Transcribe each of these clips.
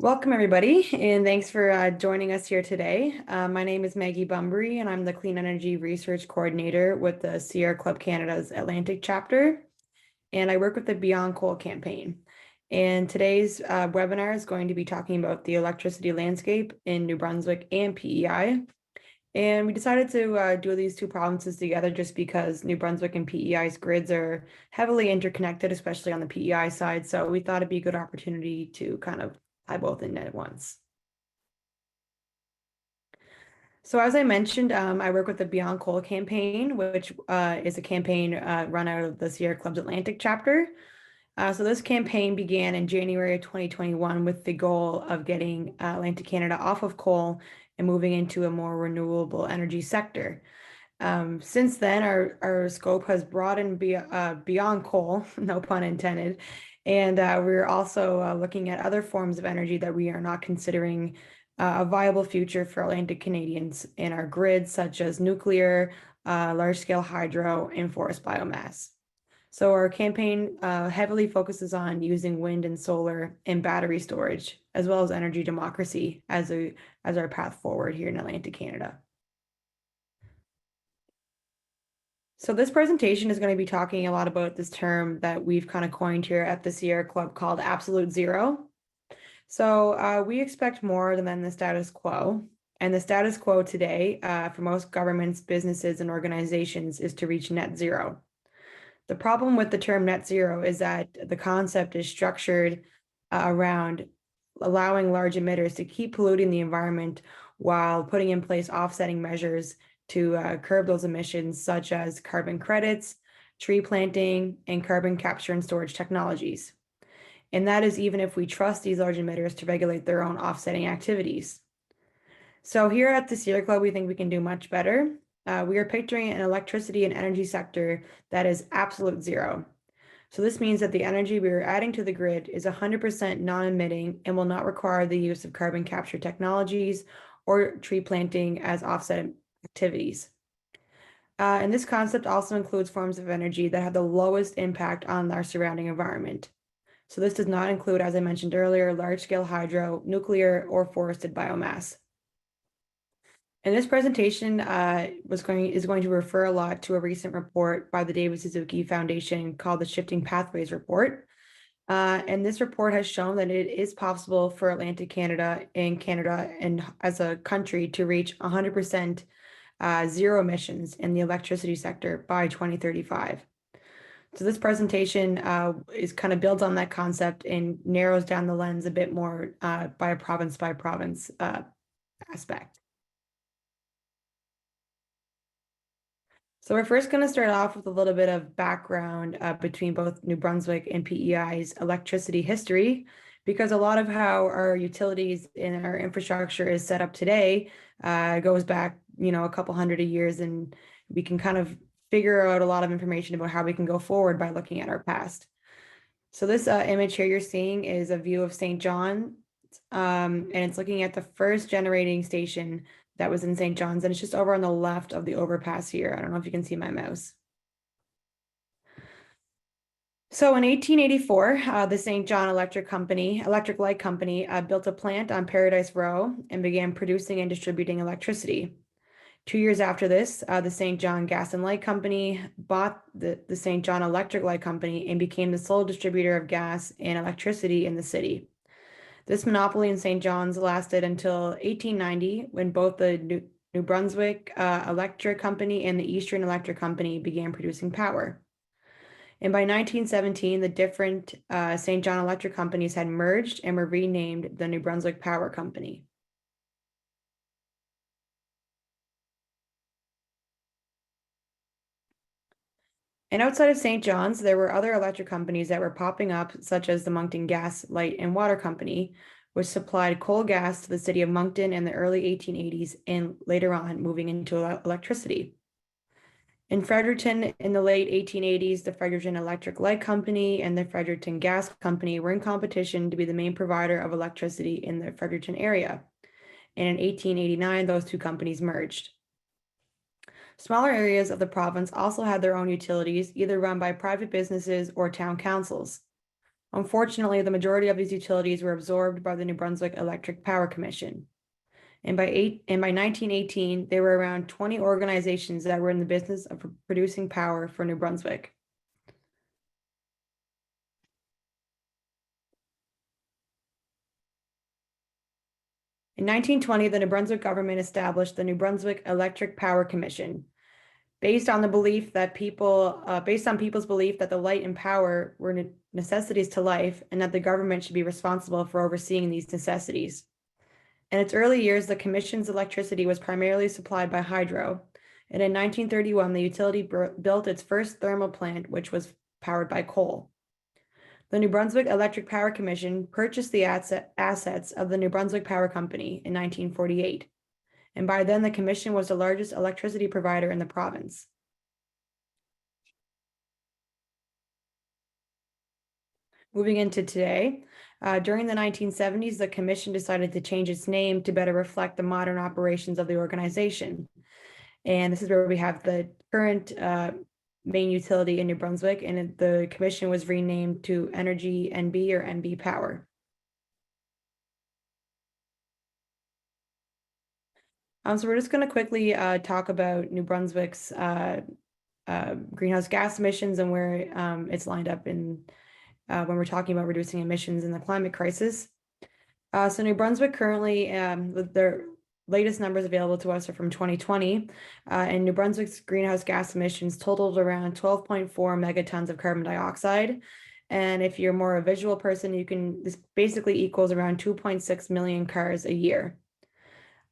Welcome, everybody, and thanks for joining us here today. My name is Maggie Bunbury, and I'm the Clean Energy Research Coordinator with the Sierra Club Canada's Atlantic chapter, and I work with the Beyond Coal campaign. And today's webinar is going to be talking about the electricity landscape in New Brunswick and PEI. And we decided to do these two provinces together just because New Brunswick and PEI's grids are heavily interconnected, especially on the PEI side. So we thought it'd be a good opportunity to kind of tie both in at once. So as I mentioned, I work with the Beyond Coal campaign, which is a campaign run out of the Sierra Club's Atlantic chapter. So this campaign began in January of 2021 with the goal of getting Atlantic Canada off of coal and moving into a more renewable energy sector. Since then, our scope has broadened beyond coal, no pun intended, and we're also looking at other forms of energy that we are not considering a viable future for Atlantic Canadians in our grid, such as nuclear, large-scale hydro, and forest biomass. So our campaign heavily focuses on using wind and solar and battery storage, as well as energy democracy as our path forward here in Atlantic Canada. So this presentation is going to be talking a lot about this term that we've kind of coined here at the Sierra Club called absolute zero. So we expect more than the status quo. And the status quo today for most governments, businesses, and organizations is to reach net zero. The problem with the term net zero is that the concept is structured around allowing large emitters to keep polluting the environment while putting in place offsetting measures to curb those emissions, such as carbon credits, tree planting, and carbon capture and storage technologies. And that is even if we trust these large emitters to regulate their own offsetting activities. So here at the Sierra Club, we think we can do much better. We are picturing an electricity and energy sector that is absolute zero. So this means that the energy we are adding to the grid is 100% non-emitting and will not require the use of carbon capture technologies or tree planting as offset activities. And this concept also includes forms of energy that have the lowest impact on our surrounding environment. So this does not include, as I mentioned earlier, large-scale hydro, nuclear, or forested biomass. And this presentation is going to refer a lot to a recent report by the David Suzuki Foundation called the Shifting Pathways Report. And this report has shown that it is possible for Atlantic Canada and as a country to reach 100% zero emissions in the electricity sector by 2035. So this presentation is kind of builds on that concept and narrows down the lens a bit more by a province aspect. So we're first going to start off with a little bit of background between both New Brunswick and PEI's electricity history, because a lot of how our utilities and our infrastructure is set up today goes back, a couple hundred of years, and we can kind of figure out a lot of information about how we can go forward by looking at our past. So this image here you're seeing is a view of St. John, and it's looking at the first generating station that was in St. John's, and it's just over on the left of the overpass here. I don't know if you can see my mouse. So in 1884, the St. John Electric Light Company, built a plant on Paradise Row and began producing and distributing electricity. 2 years after this, the St. John Gas and Light Company bought the St. John Electric Light Company and became the sole distributor of gas and electricity in the city. This monopoly in St. John's lasted until 1890, when both the New Brunswick Electric Company and the Eastern Electric Company began producing power. And by 1917, the different St. John Electric companies had merged and were renamed the New Brunswick Power Company. And outside of St. John's, there were other electric companies that were popping up, such as the Moncton Gas, Light, and Water Company, which supplied coal gas to the city of Moncton in the early 1880s and later on moving into electricity. In Fredericton in the late 1880s, the Fredericton Electric Light Company and the Fredericton Gas Company were in competition to be the main provider of electricity in the Fredericton area. And in 1889, those two companies merged. Smaller areas of the province also had their own utilities, either run by private businesses or town councils. Unfortunately, the majority of these utilities were absorbed by the New Brunswick Electric Power Commission. And by 1918, there were around 20 organizations that were in the business of producing power for New Brunswick. In 1920, the New Brunswick government established the New Brunswick Electric Power Commission, based on people's belief that the light and power were necessities to life, and that the government should be responsible for overseeing these necessities. In its early years, the commission's electricity was primarily supplied by hydro, and in 1931, the utility built its first thermal plant, which was powered by coal. The New Brunswick Electric Power Commission purchased the assets of the New Brunswick Power Company in 1948, and by then the commission was the largest electricity provider in the province. Moving into today, during the 1970s, the commission decided to change its name to better reflect the modern operations of the organization. And this is where we have the current main utility in New Brunswick, and the commission was renamed to Energy NB or NB Power. So we're just going to quickly talk about New Brunswick's greenhouse gas emissions and where it's lined up in when we're talking about reducing emissions in the climate crisis. So New Brunswick currently, their latest numbers available to us are from 2020, and New Brunswick's greenhouse gas emissions totaled around 12.4 megatons of carbon dioxide. And if you're more a visual person, this basically equals around 2.6 million cars a year.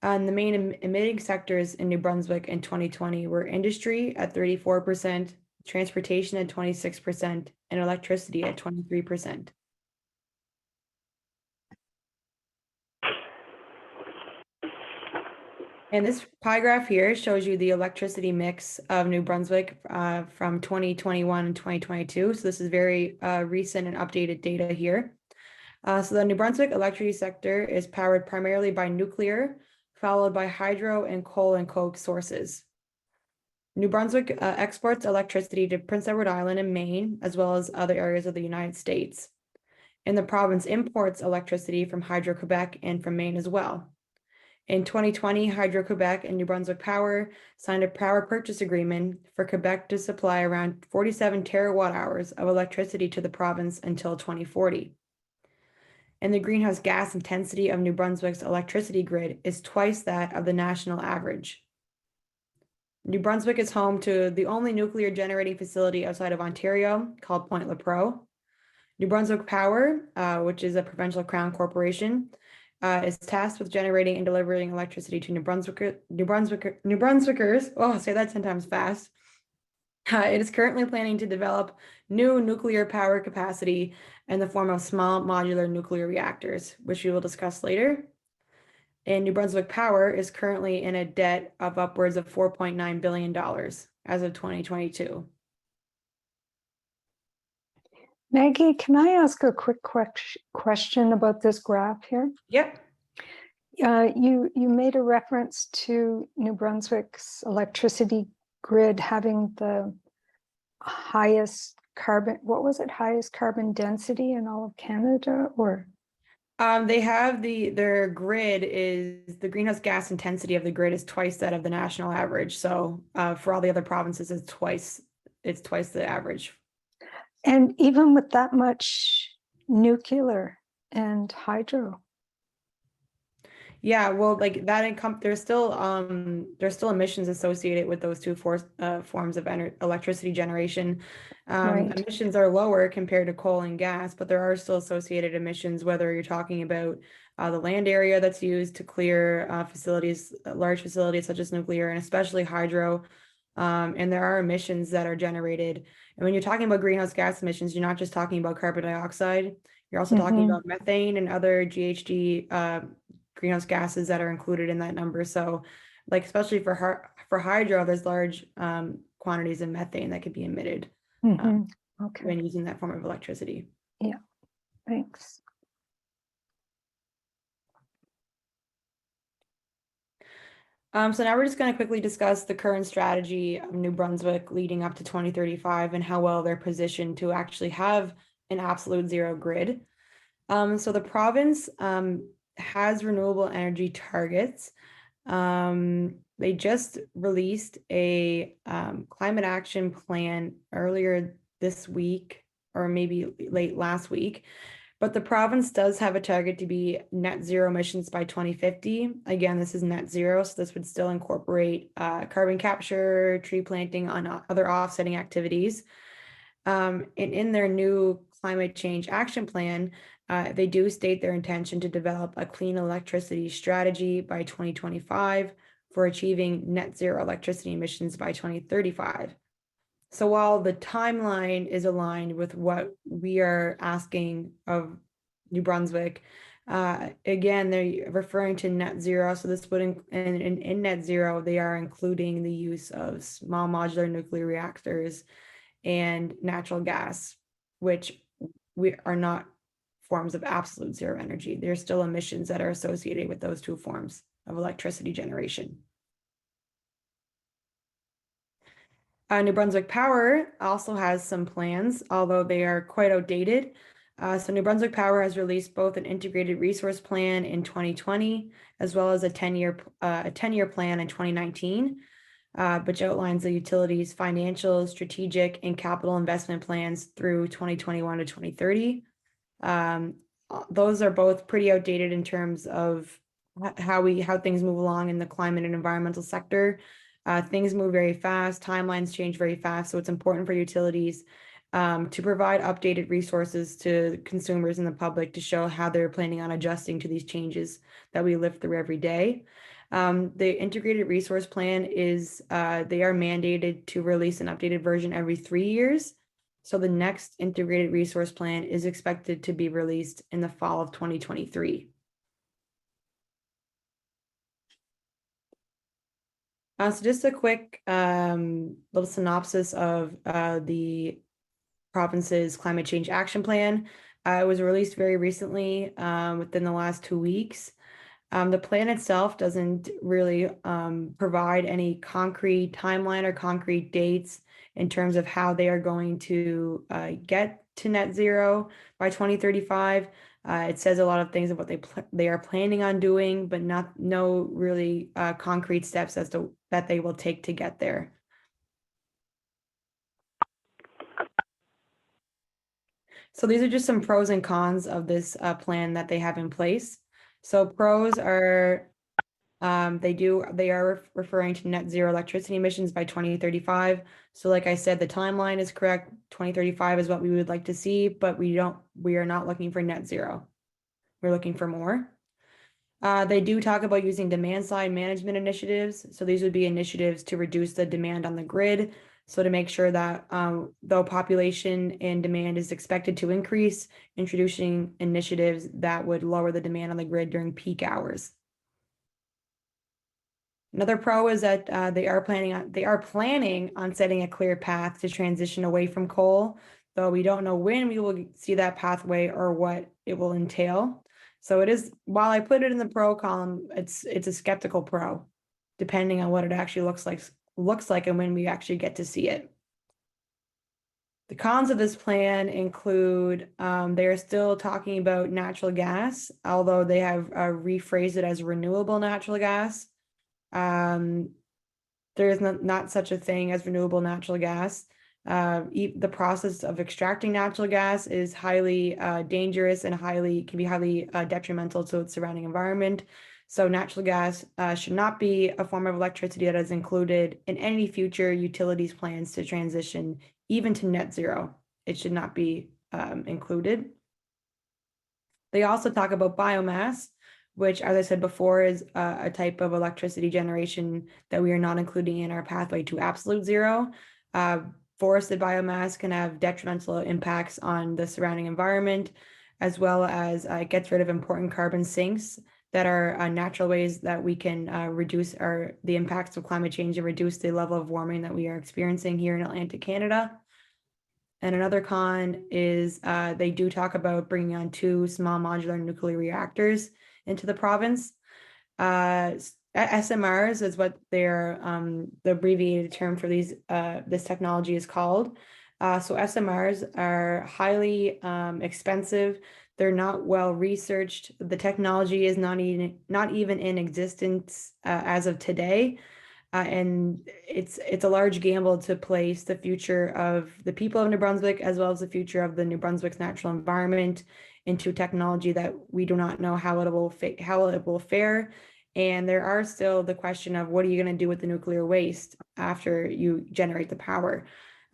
And the main emitting sectors in New Brunswick in 2020 were industry at 34%, transportation at 26%, and electricity at 23%. And this pie graph here shows you the electricity mix of New Brunswick from 2021 and 2022. So this is very recent and updated data here. So the New Brunswick electricity sector is powered primarily by nuclear, followed by hydro and coal and coke sources. New Brunswick exports electricity to Prince Edward Island and Maine, as well as other areas of the United States. And the province imports electricity from Hydro-Quebec and from Maine as well. In 2020, Hydro-Quebec and New Brunswick Power signed a power purchase agreement for Quebec to supply around 47 terawatt hours of electricity to the province until 2040. And the greenhouse gas intensity of New Brunswick's electricity grid is twice that of the national average. New Brunswick is home to the only nuclear generating facility outside of Ontario, called Point Lepreau. New Brunswick Power, which is a provincial crown corporation, is tasked with generating and delivering electricity to New Brunswickers. Oh, say that 10 times fast. It is currently planning to develop new nuclear power capacity in the form of small modular nuclear reactors, which we will discuss later. And New Brunswick Power is currently in a debt of upwards of $4.9 billion as of 2022. Maggie, can I ask a quick question about this graph here? Yep. You made a reference to New Brunswick's electricity grid having the highest carbon, what was it, highest carbon density in all of Canada, or? They have their grid is the greenhouse gas intensity of the grid is twice that of the national average. So for all the other provinces, it's twice the average. And even with that much nuclear and hydro. Yeah, well, like that there's still emissions associated with those two forms of electricity generation. Right. Emissions are lower compared to coal and gas, but there are still associated emissions, whether you're talking about the land area that's used to clear facilities, large facilities such as nuclear and especially hydro. And there are emissions that are generated. And when you're talking about greenhouse gas emissions, you're not just talking about carbon dioxide. You're also talking about methane and other GHG greenhouse gases that are included in that number. So like, especially for hydro, there's large quantities of methane that could be emitted when using that form of electricity. Yeah, thanks. So now we're just going to quickly discuss the current strategy of New Brunswick leading up to 2035 and how well they're positioned to actually have an absolute zero grid. So the province has renewable energy targets. They just released a climate action plan earlier this week, or maybe late last week. But the province does have a target to be net zero emissions by 2050. Again, this is net zero, so this would still incorporate carbon capture, tree planting, on other offsetting activities. And in their new climate change action plan, they do state their intention to develop a clean electricity strategy by 2025 for achieving net zero electricity emissions by 2035. So while the timeline is aligned with what we are asking of New Brunswick, again, they're referring to net zero. So this would, in net zero, they are including the use of small modular nuclear reactors and natural gas, which we are not forms of absolute zero energy. There's still emissions that are associated with those two forms of electricity generation. New Brunswick Power also has some plans, although they are quite outdated. So New Brunswick Power has released both an integrated resource plan in 2020, as well as a 10-year plan in 2019, which outlines the utility's financial, strategic, and capital investment plans through 2021 to 2030. Those are both pretty outdated in terms of how things move along in the climate and environmental sector. Things move very fast, timelines change very fast, so it's important for utilities to provide updated resources to consumers and the public to show how they're planning on adjusting to these changes that we live through every day. The integrated resource plan is, they are mandated to release an updated version every 3 years. So the next integrated resource plan is expected to be released in the fall of 2023. So just a quick little synopsis of the province's climate change action plan. It was released very recently, within the last 2 weeks. The plan itself doesn't really provide any concrete timeline or concrete dates in terms of how they are going to get to net zero by 2035. It says a lot of things of what they are planning on doing, but no really concrete steps as to that they will take to get there. So these are just some pros and cons of this plan that they have in place. So pros are they are referring to net zero electricity emissions by 2035. So like I said, the timeline is correct. 2035 is what we would like to see, but we are not looking for net zero. We're looking for more. They do talk about using demand side management initiatives. So these would be initiatives to reduce the demand on the grid. So to make sure that though population and demand is expected to increase, introducing initiatives that would lower the demand on the grid during peak hours. Another pro is that they are planning on setting a clear path to transition away from coal, though we don't know when we will see that pathway or what it will entail. So it is, while I put it in the pro column, it's a skeptical pro, depending on what it actually looks like and when we actually get to see it. The cons of this plan include they are still talking about natural gas, although they have rephrased it as renewable natural gas. There is not such a thing as renewable natural gas. The process of extracting natural gas is highly dangerous and can be highly detrimental to its surrounding environment. So natural gas should not be a form of electricity that is included in any future utilities plans to transition even to net zero. It should not be included. They also talk about biomass, which, as I said before, is a type of electricity generation that we are not including in our pathway to absolute zero. Forested biomass can have detrimental impacts on the surrounding environment, as well as it gets rid of important carbon sinks that are natural ways that we can reduce the impacts of climate change and reduce the level of warming that we are experiencing here in Atlantic Canada. And another con is they do talk about bringing on 2 small modular nuclear reactors into the province. SMRs is what the abbreviated term for this technology is called. So SMRs are highly expensive. They're not well researched. The technology is not even in existence as of today. And it's a large gamble to place the future of the people of New Brunswick as well as the future of the New Brunswick's natural environment into technology that we do not know how it will fare. And there are still the question of what are you going to do with the nuclear waste after you generate the power?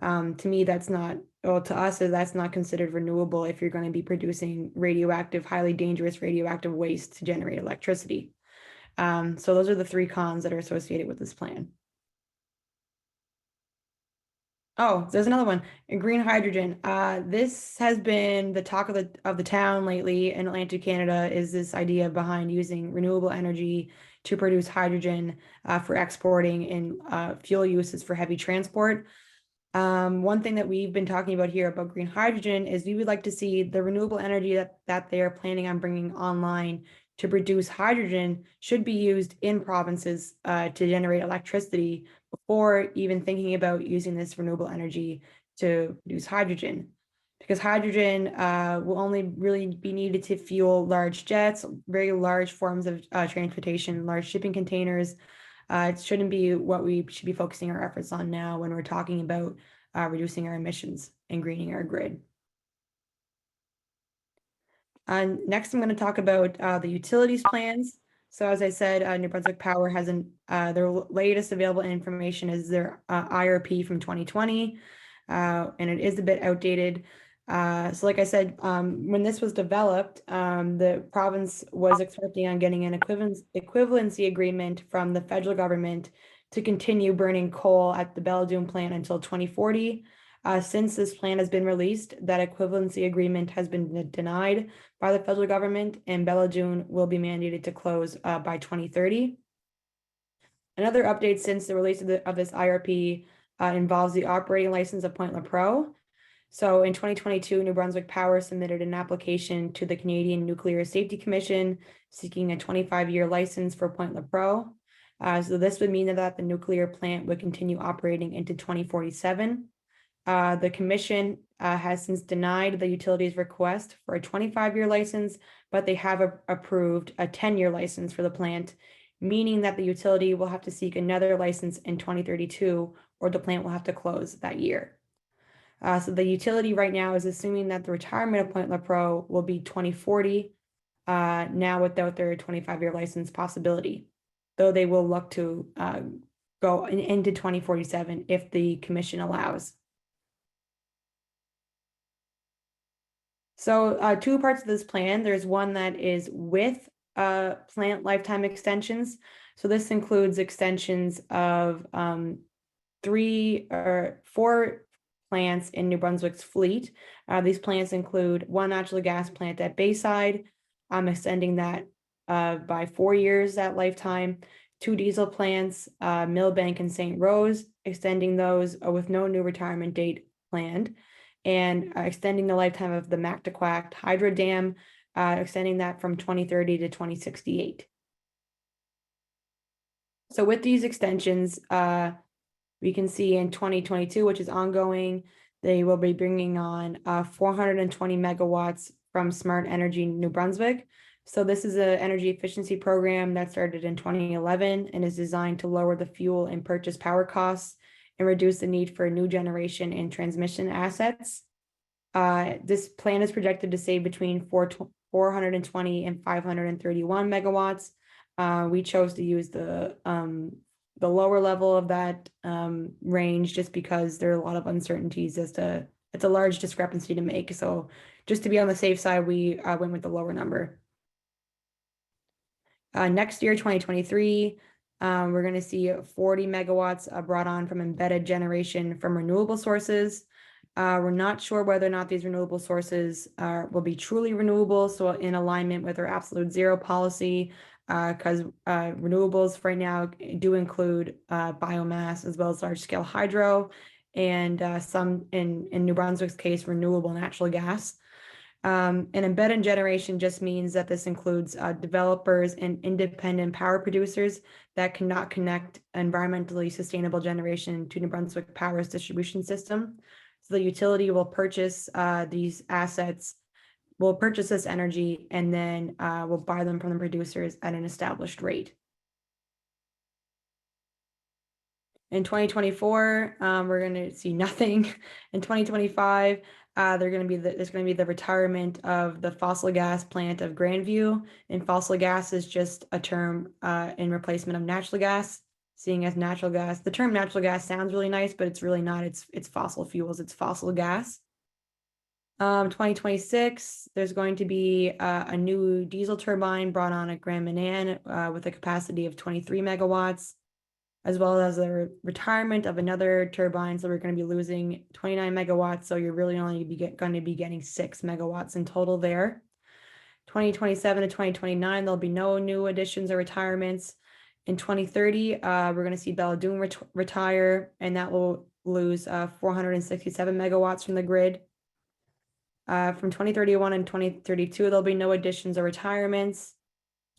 To me, that's not, well, to us, that's not considered renewable if you're going to be producing radioactive, highly dangerous radioactive waste to generate electricity. So those are the three cons that are associated with this plan. Oh, there's another one, green hydrogen. This has been the talk of the town lately in Atlantic Canada, is this idea behind using renewable energy to produce hydrogen for exporting and fuel uses for heavy transport. One thing that we've been talking about here about green hydrogen is we would like to see the renewable energy that they are planning on bringing online to produce hydrogen should be used in provinces to generate electricity before even thinking about using this renewable energy to produce hydrogen. Because hydrogen will only really be needed to fuel large jets, very large forms of transportation, large shipping containers. It shouldn't be what we should be focusing our efforts on now when we're talking about reducing our emissions and greening our grid. Next, I'm going to talk about the utilities plans. So as I said, New Brunswick Power has their latest available information is their IRP from 2020, and it is a bit outdated. So like I said, when this was developed, the province was expecting on getting an equivalency agreement from the federal government to continue burning coal at the Belledune plant until 2040. Since this plan has been released, that equivalency agreement has been denied by the federal government, and Belledune will be mandated to close by 2030. Another update since the release of this IRP involves the operating license of Point Lepreau. So in 2022, New Brunswick Power submitted an application to the Canadian Nuclear Safety Commission seeking a 25-year license for Point Lepreau. So this would mean that the nuclear plant would continue operating into 2047. The commission has since denied the utility's request for a 25-year license, but they have approved a 10-year license for the plant, meaning that the utility will have to seek another license in 2032, or the plant will have to close that year. So the utility right now is assuming that the retirement of Point Lepreau will be 2040, now without their 25-year license possibility, though they will look to go into 2047 if the commission allows. So two parts of this plan. There's one that is with plant lifetime extensions. So this includes extensions of 3 or 4 plants in New Brunswick's fleet. These plants include one natural gas plant at Bayside, extending that by 4 years, that lifetime. 2 diesel plants, Millbank and St. Rose, extending those with no new retirement date planned, and extending the lifetime of the Mactaquac Hydro Dam, extending that from 2030 to 2068. So with these extensions, we can see in 2022, which is ongoing, they will be bringing on 420 megawatts from Smart Energy New Brunswick. So this is an energy efficiency program that started in 2011 and is designed to lower the fuel and purchase power costs and reduce the need for new generation and transmission assets. This plan is projected to save between 420 and 531 megawatts. We chose to use the lower level of that range just because there are a lot of uncertainties as to, it's a large discrepancy to make. So just to be on the safe side, we went with the lower number. Next year, 2023, we're going to see 40 megawatts brought on from embedded generation from renewable sources. We're not sure whether or not these renewable sources will be truly renewable, so in alignment with our absolute zero policy, because renewables right now do include biomass as well as large scale hydro, and some, in New Brunswick's case, renewable natural gas. And embedded generation just means that this includes developers and independent power producers that cannot connect environmentally sustainable generation to New Brunswick Power's distribution system. So the utility will purchase these assets, will purchase this energy, and then will buy them from the producers at an established rate. In 2024, we're going to see nothing. In 2025, there's going to be the retirement of the fossil gas plant of Grandview. And fossil gas is just a term in replacement of natural gas, seeing as natural gas. The term natural gas sounds really nice, but it's really not. It's fossil fuels. It's fossil gas. 2026, there's going to be a new diesel turbine brought on at Grand Manan with a capacity of 23 megawatts, as well as the retirement of another turbine. So we're going to be losing 29 megawatts. So you're really only going to be getting 6 megawatts in total there. 2027 to 2029, there'll be no new additions or retirements. In 2030, we're going to see Belladune retire, and that will lose 467 megawatts from the grid. From 2031 and 2032, there'll be no additions or retirements.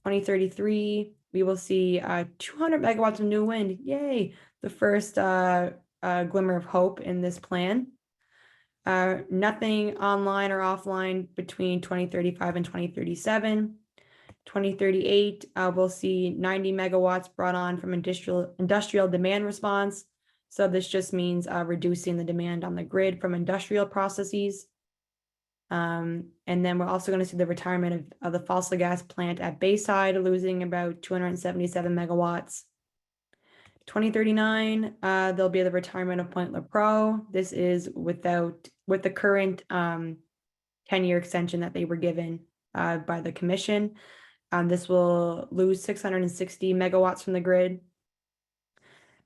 2033, we will see 200 megawatts of new wind. Yay! The first glimmer of hope in this plan. Nothing online or offline between 2035 and 2037. 2038, we'll see 90 megawatts brought on from industrial demand response. So this just means reducing the demand on the grid from industrial processes. And then we're also going to see the retirement of the fossil gas plant at Bayside, losing about 277 megawatts. 2039, there'll be the retirement of Point Lepreau. This is with the current 10-year extension that they were given by the commission. This will lose 660 megawatts from the grid.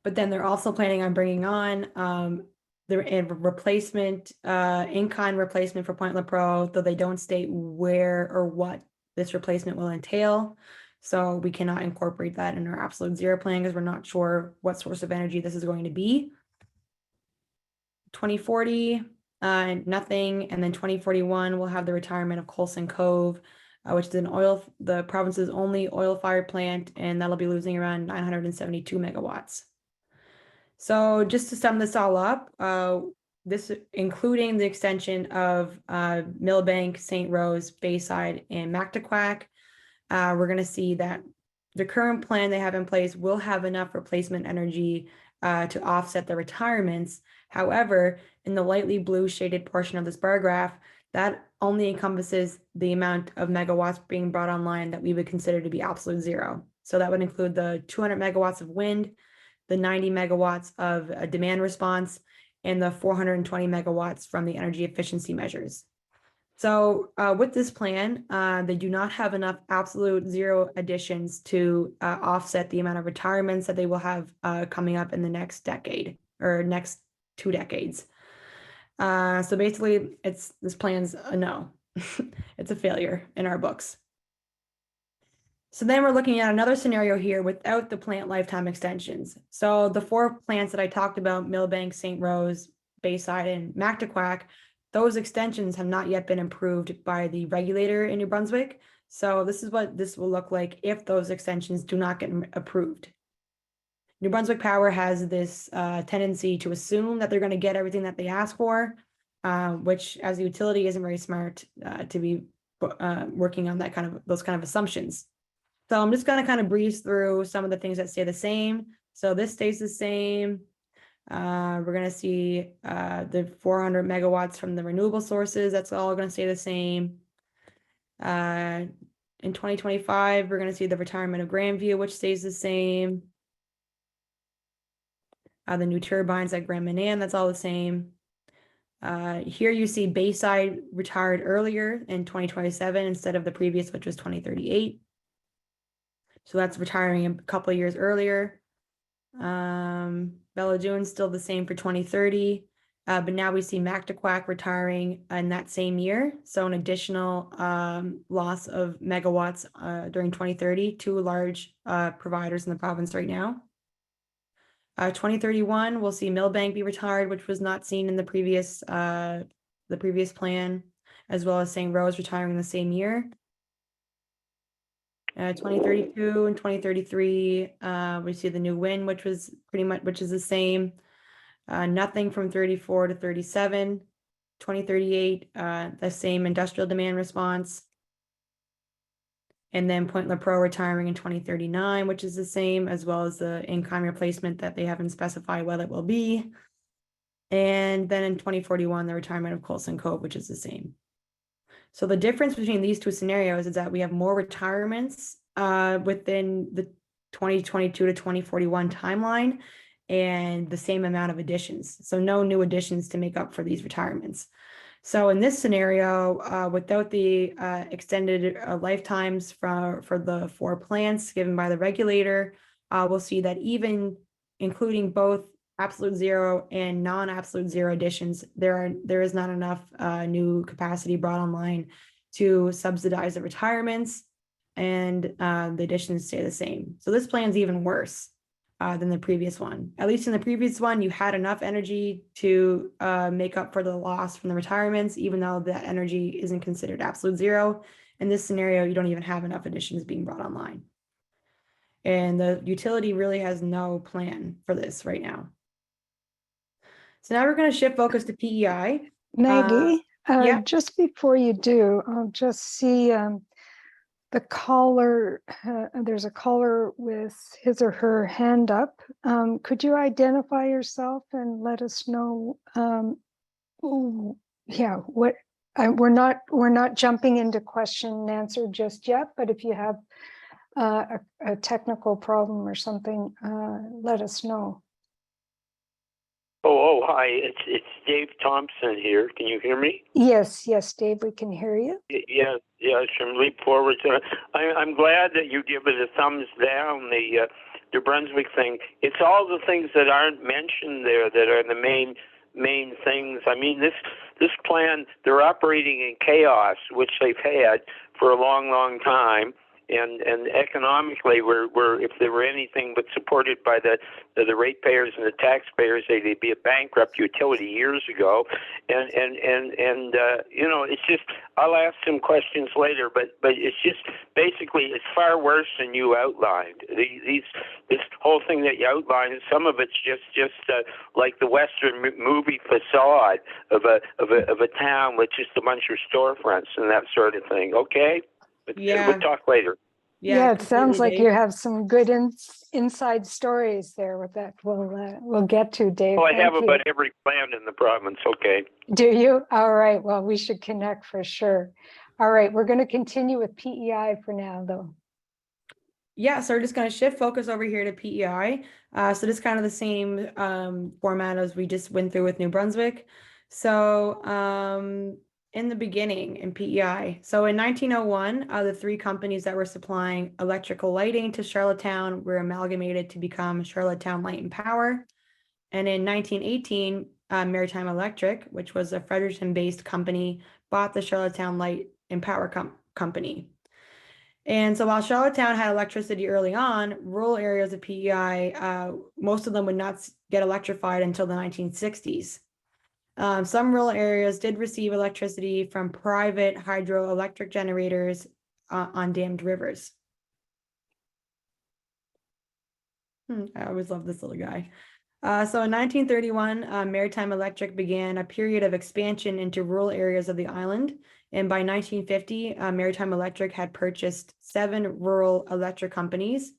But then they're also planning on bringing on the replacement, in-kind replacement for Point Lepreau, though they don't state where or what this replacement will entail. So we cannot incorporate that in our absolute zero plan because we're not sure what source of energy this is going to be. 2040, nothing. And then 2041, we'll have the retirement of Colson Cove, which is the province's only oil-fired plant, and that'll be losing around 972 megawatts. So just to sum this all up, this including the extension of Millbank, St. Rose, Bayside, and Mactaquac, we're going to see that the current plan they have in place will have enough replacement energy to offset the retirements. However, in the lightly blue shaded portion of this bar graph, that only encompasses the amount of megawatts being brought online that we would consider to be absolute zero. So that would include the 200 megawatts of wind, the 90 megawatts of a demand response, and the 420 megawatts from the energy efficiency measures. So with this plan, they do not have enough absolute zero additions to offset the amount of retirements that they will have coming up in the next decade or next 2 decades. So basically, this plan's a no. It's a failure in our books. So then we're looking at another scenario here without the plant lifetime extensions. So the 4 plants that I talked about, Millbank, St. Rose, Bayside, and Mactaquac, those extensions have not yet been approved by the regulator in New Brunswick. So this is what this will look like if those extensions do not get approved. New Brunswick Power has this tendency to assume that they're going to get everything that they ask for, which as a utility isn't very smart to be working on those kind of assumptions. So I'm just going to kind of breeze through some of the things that stay the same. So this stays the same. We're going to see the 400 megawatts from the renewable sources. That's all going to stay the same. In 2025, we're going to see the retirement of Grandview, which stays the same. The new turbines at Grand Manan, that's all the same. Here you see Bayside retired earlier in 2027 instead of the previous, which was 2038. So that's retiring a couple of years earlier. Belladune's still the same for 2030, but now we see Mactaquac retiring in that same year. So an additional loss of megawatts during 2030, 2 large providers in the province right now. 2031, we'll see Millbank be retired, which was not seen in the previous plan, as well as St. Rose retiring the same year. 2032 and 2033, we see the new wind, which is the same. nothing from 34 to 37. 2038, the same industrial demand response. And then Point Lepreau retiring in 2039, which is the same, as well as the in-kind replacement that they haven't specified what it will be. And then in 2041, the retirement of Coulson Cove, which is the same. So the difference between these two scenarios is that we have more retirements within the 2022 to 2041 timeline and the same amount of additions. So no new additions to make up for these retirements. So in this scenario, without the extended lifetimes for the 4 plants given by the regulator, we'll see that even including both absolute zero and non-absolute zero additions, there is not enough new capacity brought online to subsidize the retirements, and the additions stay the same. So this plan's even worse than the previous one. At least in the previous one, you had enough energy to make up for the loss from the retirements, even though that energy isn't considered absolute zero. In this scenario, you don't even have enough additions being brought online. And the utility really has no plan for this right now. So now we're going to shift focus to PEI. Maggie, yeah. just before you do, I'll just see the caller, there's a caller with his or her hand up. Could you identify yourself and let us know? What we're not jumping into question and answer just yet, but if you have a technical problem or something, let us know. Oh, hi. It's Dave Thompson here. Can you hear me? Yes, Dave, we can hear you. Yeah, it's from Leap Forward. I'm glad that you give it a thumbs down, the Brunswick thing. It's all the things that aren't mentioned there that are the main things. I mean, this plan, they're operating in chaos, which they've had for a long time. And economically, we're if they were anything but supported by the ratepayers and the taxpayers, they'd be a bankrupt utility years ago. And you know, it's just, I'll ask some questions later, but it's just basically it's far worse than you outlined. This whole thing that you outlined, some of it's just like the Western movie facade of a town with just a bunch of storefronts and that sort of thing. Okay. Yeah. We'll talk later. Yeah, it sounds like you have some good inside stories there with that. We'll get to, Dave. Oh, I have about every plant in the province. Okay. Do you? All right. Well, we should connect for sure. All right. We're going to continue with PEI for now, though. Yeah, so we're just going to shift focus over here to PEI. So this is kind of the same format as we just went through with New Brunswick. So in the beginning in PEI. So in 1901, the 3 companies that were supplying electrical lighting to Charlottetown were amalgamated to become Charlottetown Light and Power. And in 1918, Maritime Electric, which was a Fredericton-based company, bought the Charlottetown Light and Power Company. And so while Charlottetown had electricity early on, rural areas of PEI, most of them would not get electrified until the 1960s. Some rural areas did receive electricity from private hydroelectric generators on dammed rivers. I always love this little guy. So in 1931, Maritime Electric began a period of expansion into rural areas of the island. And by 1950, Maritime Electric had purchased 7 rural electric companies.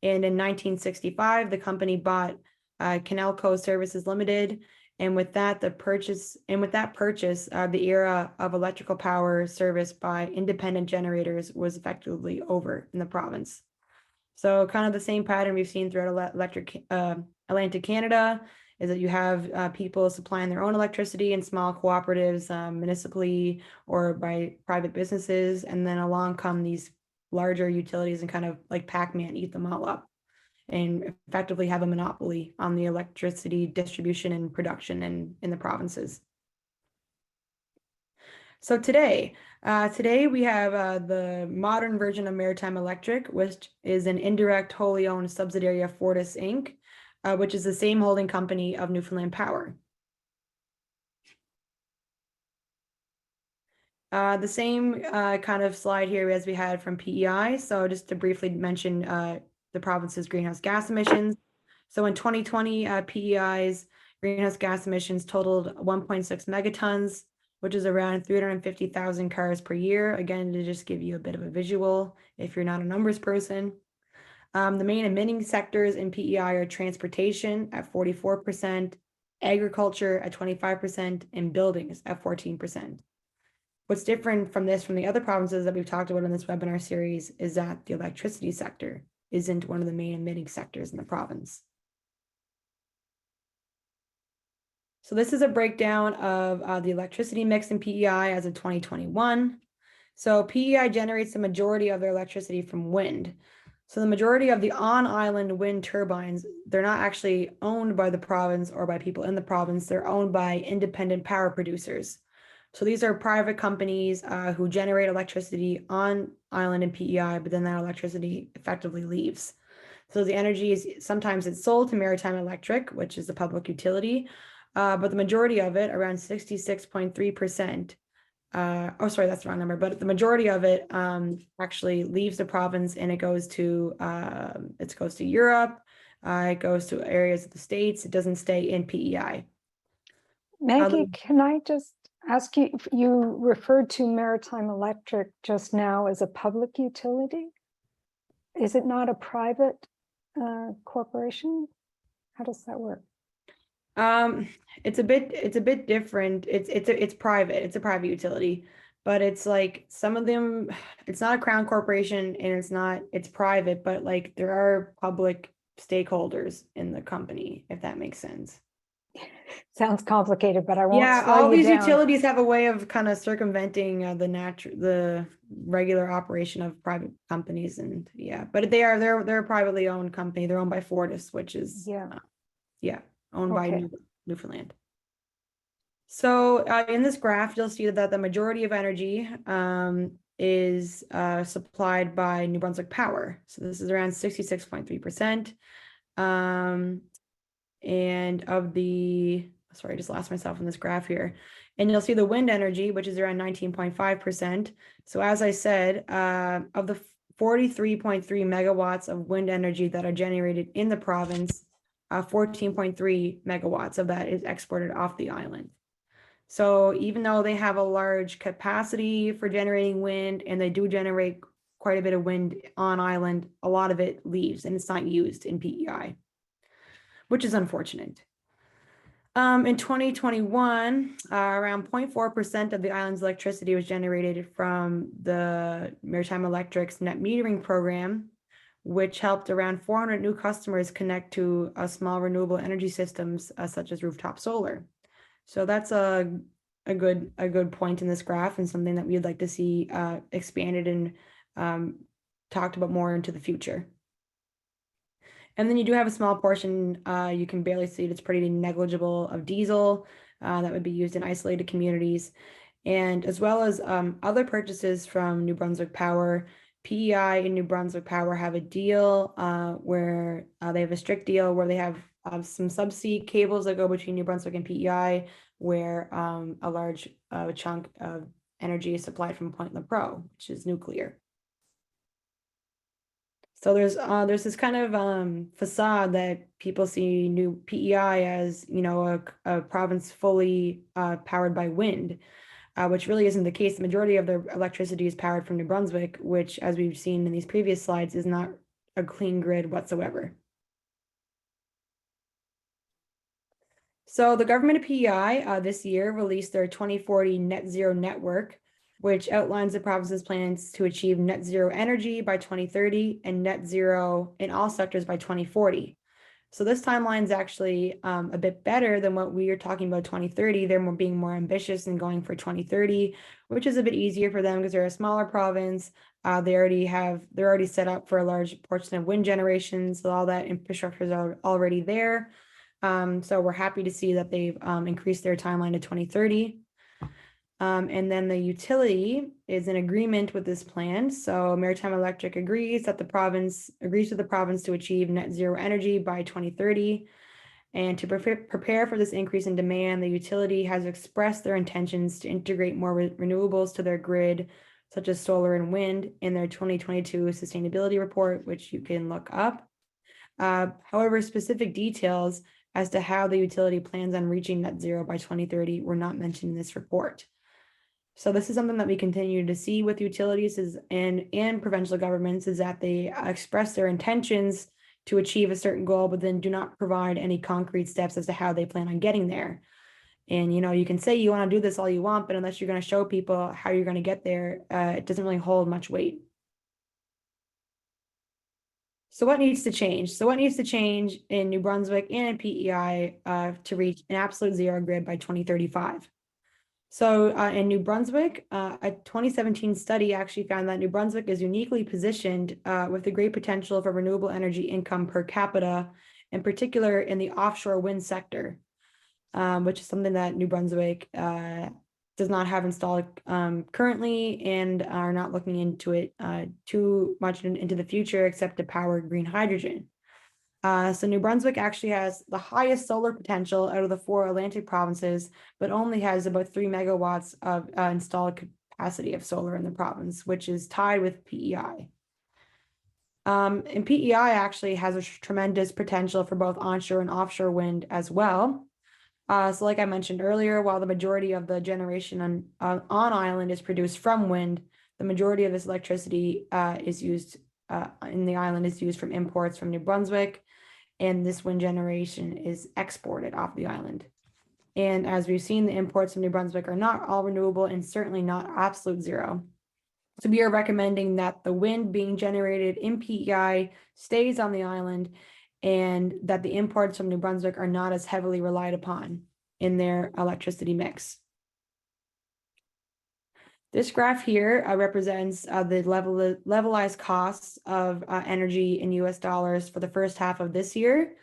And in 1965, the company bought Canalco Services Limited. And with that purchase, the era of electrical power service by independent generators was effectively over in the province. So kind of the same pattern we've seen throughout Atlantic Canada is that you have people supplying their own electricity in small cooperatives, municipally or by private businesses, and then along come these larger utilities and kind of like Pac-Man eat them all up and effectively have a monopoly on the electricity distribution and production in the provinces. So today we have the modern version of Maritime Electric, which is an indirect wholly owned subsidiary of Fortis Inc., which is the same holding company of Newfoundland Power. The same kind of slide here as we had from PEI. So just to briefly mention the province's greenhouse gas emissions. So in 2020, PEI's greenhouse gas emissions totaled 1.6 megatons, which is around 350,000 cars per year. Again, to just give you a bit of a visual if you're not a numbers person. The main emitting sectors in PEI are transportation at 44%, agriculture at 25%, and buildings at 14%. What's different from the other provinces that we've talked about in this webinar series is that the electricity sector isn't one of the main emitting sectors in the province. So this is a breakdown of the electricity mix in PEI as of 2021. So PEI generates the majority of their electricity from wind. So the majority of the on-island wind turbines, they're not actually owned by the province or by people in the province. They're owned by independent power producers. So these are private companies who generate electricity on island in PEI, but then that electricity effectively leaves. So the energy is sometimes it's sold to Maritime Electric, which is the public utility, but the majority of it, around 66.3%, oh, sorry, that's the wrong number, but the majority of it actually leaves the province and it goes to Europe, it goes to areas of the States, it doesn't stay in PEI. Maggie, can I just ask you, you referred to Maritime Electric just now as a public utility? Is it not a private corporation? How does that work? It's a bit different. It's private. It's a private utility, but it's like some of them, it's not a crown corporation and it's private, but like there are public stakeholders in the company, if that makes sense. Sounds complicated, but I won't Yeah, slow all you these down. utilities have a way of kind of circumventing the regular operation of private companies, and yeah, but they're a privately owned company. They're owned by Fortis, which is owned by Newfoundland. So in this graph, you'll see that the majority of energy is supplied by New Brunswick Power. So this is around 66.3%. And of the, sorry, I just lost myself in this graph here. And you'll see the wind energy, which is around 19.5%. So as I said, of the 43.3 megawatts of wind energy that are generated in the province, 14.3 megawatts of that is exported off the island. So even though they have a large capacity for generating wind, and they do generate quite a bit of wind on island, a lot of it leaves and it's not used in PEI, which is unfortunate. In 2021, around 0.4% of the island's electricity was generated from the Maritime Electric's net metering program, which helped around 400 new customers connect to small renewable energy systems such as rooftop solar. So that's a good point in this graph, and something that we'd like to see expanded and talked about more into the future. And then you do have a small portion, you can barely see it, it's pretty negligible, of diesel that would be used in isolated communities. And as well as other purchases from New Brunswick Power. PEI and New Brunswick Power have a deal where they have a strict deal where they have some subsea cables that go between New Brunswick and PEI, where a large chunk of energy is supplied from Point Lepreau, which is nuclear. So there's this kind of facade that people see new PEI as, you know, a province fully powered by wind, which really isn't the case. The majority of their electricity is powered from New Brunswick, which, as we've seen in these previous slides, is not a clean grid whatsoever. So the government of PEI this year released their 2040 net zero network, which outlines the province's plans to achieve net zero energy by 2030 and net zero in all sectors by 2040. So this timeline is actually a bit better than what we are talking about 2030. They're being more ambitious and going for 2030, which is a bit easier for them because they're a smaller province. They're already set up for a large portion of wind generation, so all that infrastructure is already there. So we're happy to see that they've increased their timeline to 2030. And then the utility is in agreement with this plan. So Maritime Electric agrees with the province to achieve net zero energy by 2030. And to prepare for this increase in demand, the utility has expressed their intentions to integrate more renewables to their grid, such as solar and wind, in their 2022 sustainability report, which you can look up. However, specific details as to how the utility plans on reaching net zero by 2030 were not mentioned in this report. So this is something that we continue to see with utilities and provincial governments, is that they express their intentions to achieve a certain goal, but then do not provide any concrete steps as to how they plan on getting there. And, you can say you want to do this all you want, but unless you're going to show people how you're going to get there, it doesn't really hold much weight. So what needs to change? So what needs to change in New Brunswick and in PEI to reach an absolute zero grid by 2035? So in New Brunswick, a 2017 study actually found that New Brunswick is uniquely positioned with a great potential for renewable energy income per capita, in particular in the offshore wind sector, which is something that New Brunswick does not have installed currently, and are not looking into it too much into the future, except to power green hydrogen. So New Brunswick actually has the highest solar potential out of the 4 Atlantic provinces, but only has about 3 megawatts of installed capacity of solar in the province, which is tied with PEI. And PEI actually has a tremendous potential for both onshore and offshore wind as well. So like I mentioned earlier, while the majority of the generation on island is produced from wind, the majority of this electricity is used in the island is used from imports from New Brunswick, and this wind generation is exported off the island. And as we've seen, the imports from New Brunswick are not all renewable and certainly not absolute zero. So we are recommending that the wind being generated in PEI stays on the island, and that the imports from New Brunswick are not as heavily relied upon in their electricity mix. This graph here represents the levelized costs of energy in US dollars for the first half of this year.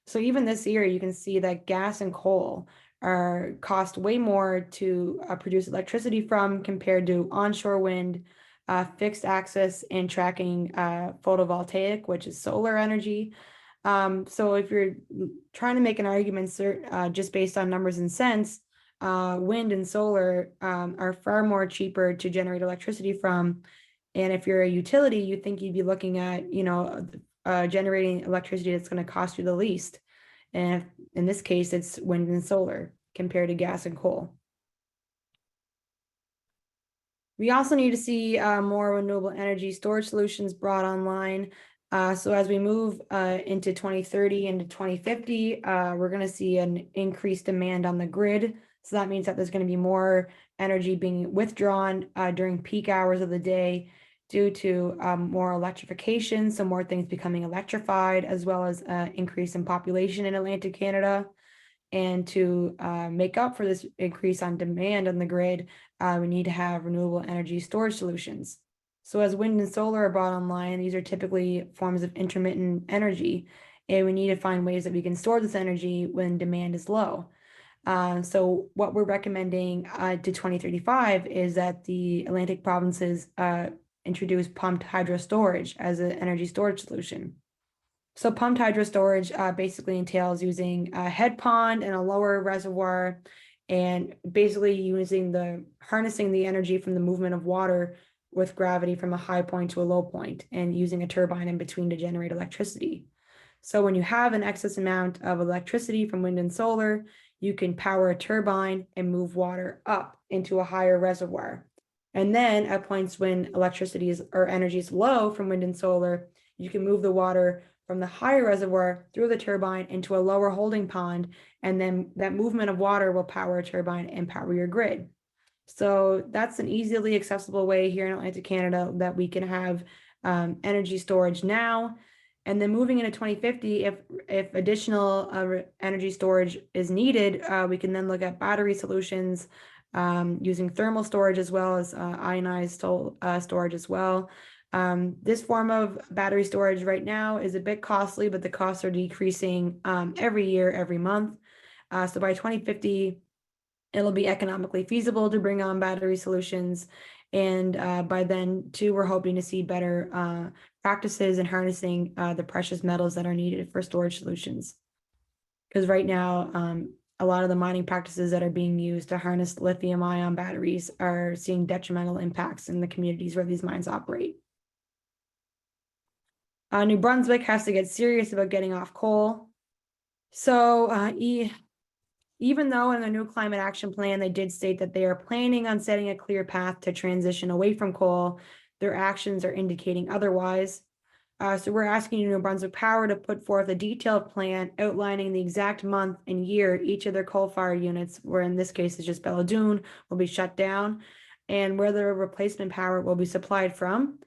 So even this year, you can see that gas and coal cost way more to produce electricity from compared to onshore wind, fixed access and tracking photovoltaic, which is solar energy. So if you're trying to make an argument just based on numbers and cents, wind and solar are far more cheaper to generate electricity from. And if you're a utility, you think you'd be looking at, generating electricity that's going to cost you the least. And in this case, it's wind and solar compared to gas and coal. We also need to see more renewable energy storage solutions brought online. So as we move into 2030 into 2050, we're going to see an increased demand on the grid. So that means that there's going to be more energy being withdrawn during peak hours of the day due to more electrification, so more things becoming electrified, as well as increase in population in Atlantic Canada. And to make up for this increase on demand on the grid, we need to have renewable energy storage solutions. So as wind and solar are brought online, these are typically forms of intermittent energy, and we need to find ways that we can store this energy when demand is low. So what we're recommending to 2035 is that the Atlantic provinces introduce pumped hydro storage as an energy storage solution. So pumped hydro storage basically entails using a head pond and a lower reservoir, and basically harnessing the energy from the movement of water with gravity from a high point to a low point, and using a turbine in between to generate electricity. So when you have an excess amount of electricity from wind and solar, you can power a turbine and move water up into a higher reservoir. And then at points when electricity or energy is low from wind and solar, you can move the water from the higher reservoir through the turbine into a lower holding pond, and then that movement of water will power a turbine and power your grid. So that's an easily accessible way here in Atlantic Canada that we can have energy storage now. And then moving into 2050, if additional energy storage is needed, we can then look at battery solutions using thermal storage as well as ionized storage as well. This form of battery storage right now is a bit costly, but the costs are decreasing every year, every month. So by 2050, it'll be economically feasible to bring on battery solutions. And by then, too, we're hoping to see better practices in harnessing the precious metals that are needed for storage solutions. Because right now, a lot of the mining practices that are being used to harness lithium-ion batteries are seeing detrimental impacts in the communities where these mines operate. New Brunswick has to get serious about getting off coal. So even though in the new climate action plan, they did state that they are planning on setting a clear path to transition away from coal, their actions are indicating otherwise. So we're asking New Brunswick Power to put forth a detailed plan outlining the exact month and year each of their coal-fired units, where in this case is just Belladune, will be shut down, and where the replacement power will be supplied from.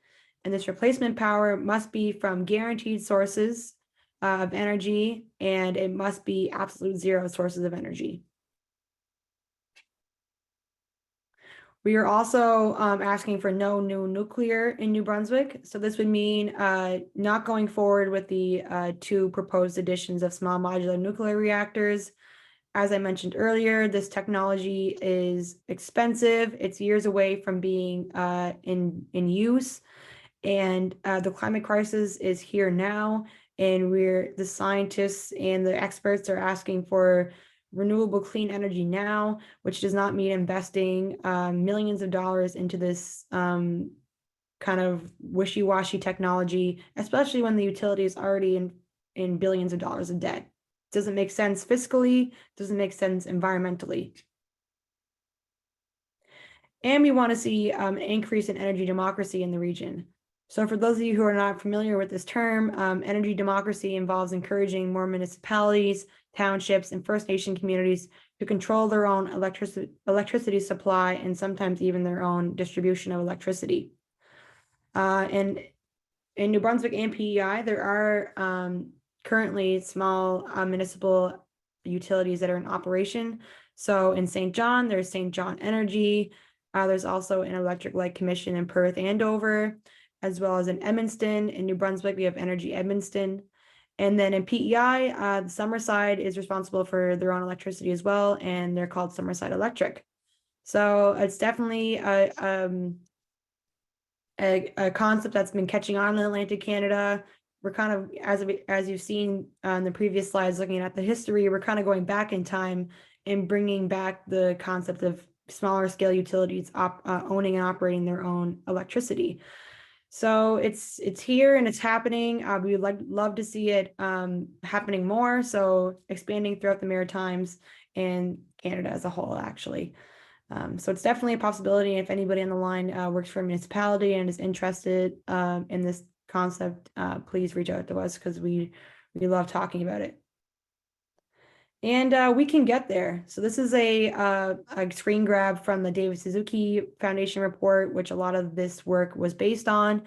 And this replacement power must be from guaranteed sources of energy, and it must be absolute zero sources of energy. We are also asking for no new nuclear in New Brunswick. So this would mean not going forward with the 2 proposed additions of small modular nuclear reactors. As I mentioned earlier, this technology is expensive. It's years away from being in use. And the climate crisis is here now. And the scientists and the experts are asking for renewable clean energy now, which does not mean investing millions of dollars into this kind of wishy-washy technology, especially when the utility is already in billions of dollars of debt. Doesn't make sense fiscally, doesn't make sense environmentally. And we want to see an increase in energy democracy in the region. So for those of you who are not familiar with this term, energy democracy involves encouraging more municipalities, townships, and First Nation communities to control their own electricity supply and sometimes even their own distribution of electricity. And in New Brunswick and PEI, there are currently small municipal utilities that are in operation. So in St. John, there's St. John Energy. There's also an Electric Light Commission in Perth and Dover, as well as in Edmundston. In New Brunswick, we have Energy Edmundston. And then in PEI, the Summerside is responsible for their own electricity as well, and they're called Summerside Electric. So it's definitely a concept that's been catching on in Atlantic Canada. We're kind of, as you've seen on the previous slides, looking at the history, we're kind of going back in time and bringing back the concept of smaller scale utilities owning and operating their own electricity. So it's here and it's happening. We would love to see it happening more. So expanding throughout the Maritimes and Canada as a whole, actually. So it's definitely a possibility. If anybody on the line works for a municipality and is interested in this concept, please reach out to us because we love talking about it. And we can get there. So this is a screen grab from the David Suzuki Foundation report, which a lot of this work was based on.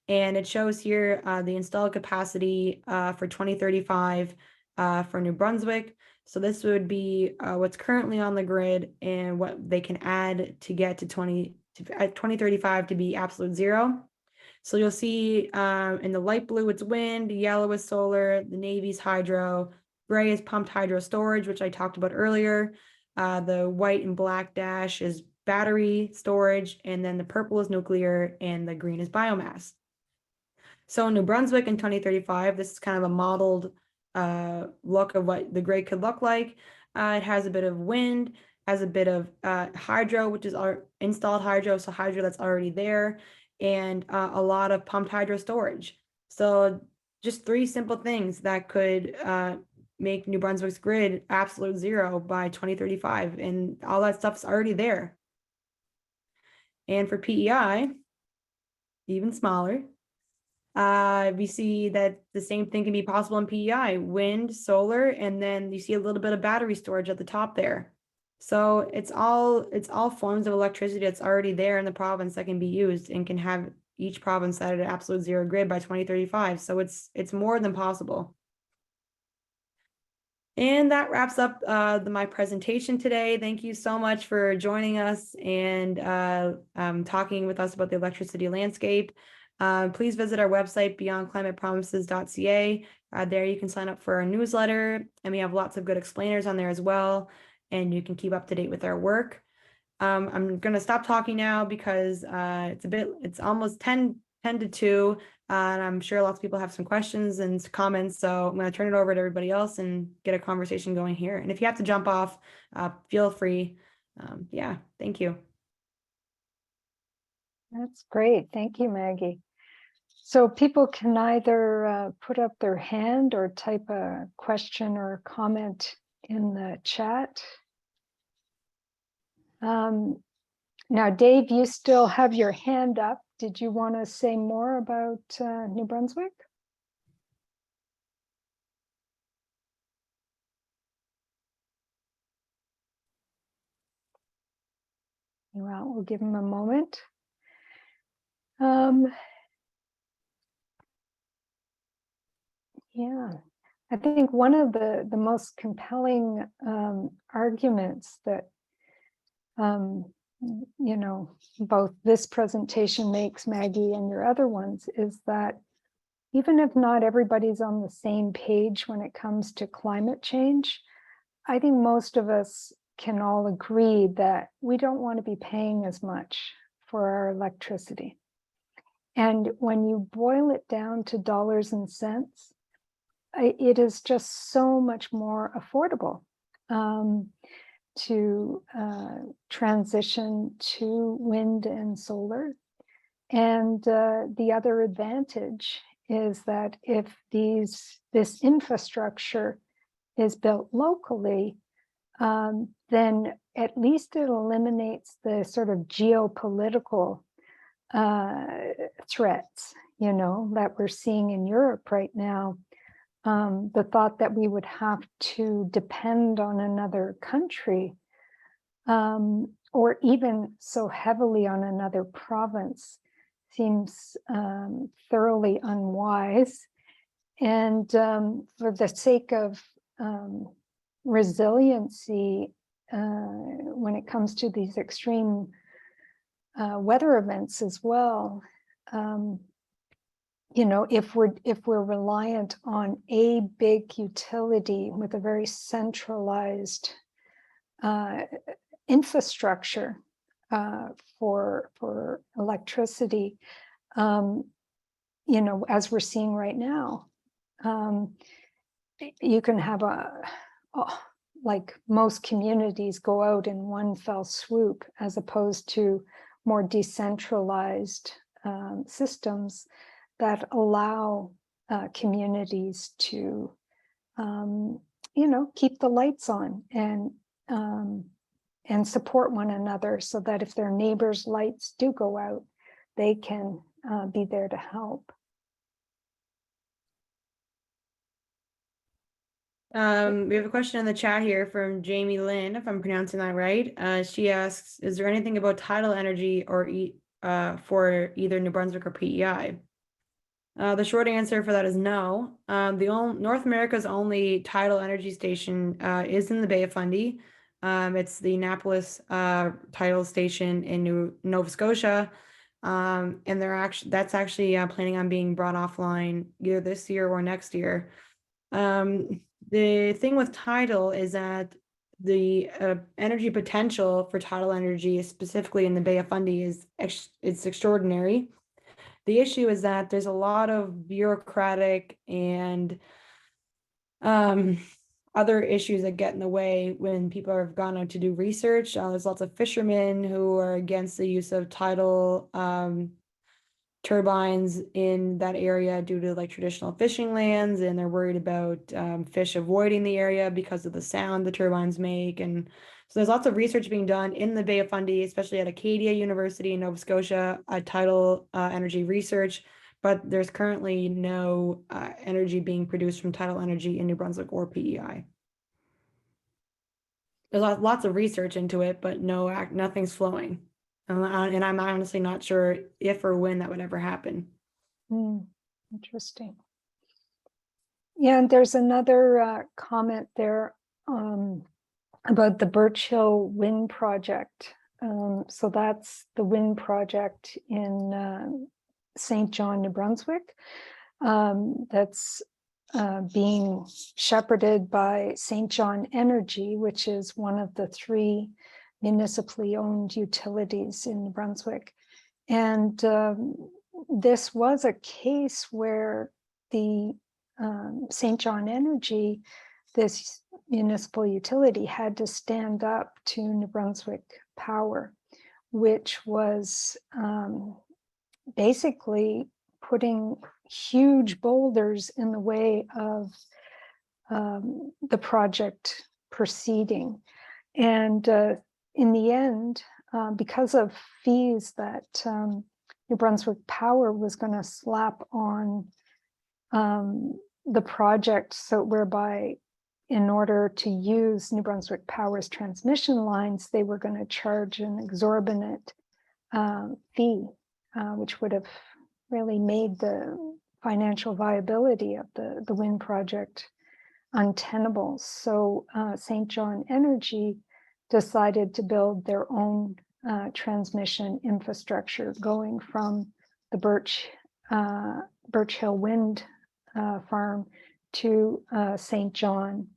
And it shows here the installed capacity for 2035 for New Brunswick. So this would be what's currently on the grid and what they can add to get to 2035 to be absolute zero. So you'll see in the light blue, it's wind, yellow is solar, the navy's hydro, gray is pumped hydro storage, which I talked about earlier. The white and black dash is battery storage, and then the purple is nuclear, and the green is biomass. So in New Brunswick in 2035, this is kind of a modeled look of what the grid could look like. It has a bit of wind, has a bit of hydro, which is our installed hydro, so hydro that's already there, and a lot of pumped hydro storage. So just 3 simple things that could make New Brunswick's grid absolute zero by 2035, and all that stuff's already there. And for PEI, even smaller, we see that the same thing can be possible in PEI, wind, solar, and then you see a little bit of battery storage at the top there. So it's all forms of electricity that's already there in the province that can be used and can have each province at an absolute zero grid by 2035. So it's more than possible. And that wraps up my presentation today. Thank you so much for joining us and talking with us about the electricity landscape. Please visit our website, beyondclimatepromises.ca. There you can sign up for our newsletter, and we have lots of good explainers on there as well, and you can keep up to date with our work. I'm going to stop talking now because it's almost 10 to 2. And I'm sure lots of people have some questions and comments. So I'm going to turn it over to everybody else and get a conversation going here. And if you have to jump off, feel free. Yeah, thank you. That's great. Thank you, Maggie. So people can either put up their hand or type a question or a comment in the chat. Now, Dave, you still have your hand up. Did you want to say more about New Brunswick? Well, we'll give him a moment. Yeah, I think one of the most compelling arguments that you know, both this presentation makes, Maggie, and your other ones, is that even if not everybody's on the same page when it comes to climate change, I think most of us can all agree that we don't want to be paying as much for our electricity. And when you boil it down to dollars and cents, it is just so much more affordable to transition to wind and solar. And the other advantage is that if this infrastructure is built locally, then at least it eliminates the sort of geopolitical threats, you know, that we're seeing in Europe right now. The thought that we would have to depend on another country, or even so heavily on another province, seems thoroughly unwise. And for the sake of resiliency, when it comes to these extreme weather events as well, you know, if we're reliant on a big utility with a very centralized infrastructure for electricity, you know, as we're seeing right now, you can have like most communities go out in one fell swoop, as opposed to more decentralized systems that allow communities to, you know, keep the lights on and support one another, so that if their neighbors' lights do go out, they can be there to help. We have a question in the chat here from Jamie Lynn, if I'm pronouncing that right. She asks, is there anything about tidal energy or for either New Brunswick or PEI? The short answer for that is no. North America's only tidal energy station is in the Bay of Fundy. It's the Annapolis tidal station in Nova Scotia. And that's actually planning on being brought offline either this year or next year. The thing with tidal is that the energy potential for tidal energy, specifically in the Bay of Fundy, it's extraordinary. The issue is that there's a lot of bureaucratic and other issues that get in the way when people have gone out to do research. There's lots of fishermen who are against the use of tidal turbines in that area due to like traditional fishing lands, and they're worried about fish avoiding the area because of the sound the turbines make. And so there's lots of research being done in the Bay of Fundy, especially at Acadia University in Nova Scotia, tidal energy research, but there's currently no energy being produced from tidal energy in New Brunswick or PEI. There's lots of research into it, but nothing's flowing. And I'm honestly not sure if or when that would ever happen. Interesting. Yeah, and there's another comment there about the Birch Hill Wind Project. So that's the wind project in St. John, New Brunswick. That's being shepherded by St. John Energy, which is one of the 3 municipally owned utilities in New Brunswick. And this was a case where the St. John Energy, this municipal utility, had to stand up to New Brunswick Power, which was basically putting huge boulders in the way of the project proceeding. And in the end, because of fees that New Brunswick Power was going to slap on the project, so whereby in order to use New Brunswick Power's transmission lines, they were going to charge an exorbitant fee, which would have really made the financial viability of the wind project untenable. So St. John Energy decided to build their own transmission infrastructure going from the Birch Hill Wind Farm to St. John,